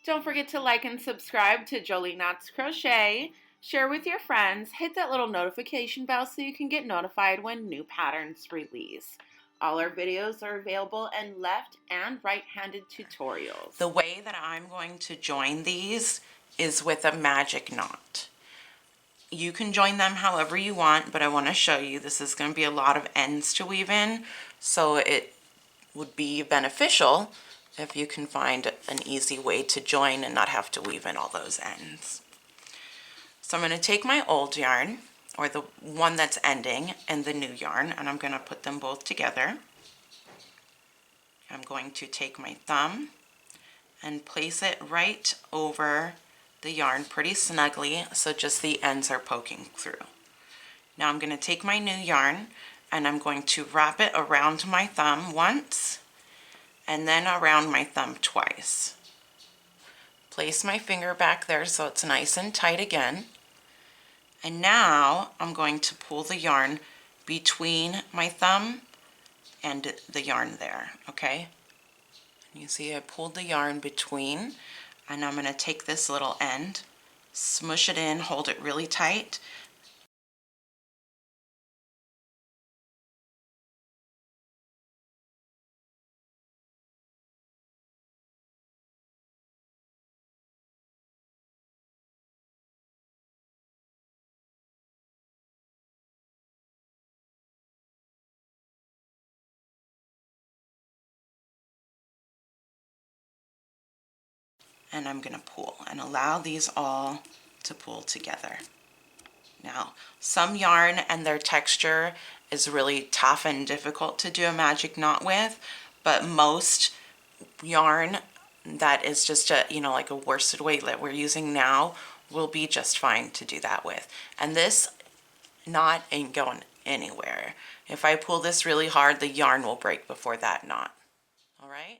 Don't forget to like and subscribe to Jolie Knots Crochet. Share with your friends. Hit that little notification bell so you can get notified when new patterns release. All our videos are available in left and right-handed tutorials. The way that I'm going to join these is with a magic knot. You can join them however you want, but I want to show you this is going to be a lot of ends to weave in, so it would be beneficial if you can find an easy way to join and not have to weave in all those ends. So I'm going to take my old yarn, or the one that's ending, and the new yarn, and I'm going to put them both together. I'm going to take my thumb and place it right over the yarn pretty snugly so just the ends are poking through. Now I'm going to take my new yarn and I'm going to wrap it around my thumb once and then around my thumb twice. Place my finger back there so it's nice and tight again. And now I'm going to pull the yarn between my thumb and the yarn there, okay? You see I pulled the yarn between, and I'm going to take this little end, smush it in, hold it really tight. And I'm going to pull and allow these all to pull together. Now, some yarn and their texture is really tough and difficult to do a magic knot with, but most yarn that is just a, like a worsted weight that we're using now will be just fine to do that with. And this knot ain't going anywhere. If I pull this really hard, the yarn will break before that knot. All right?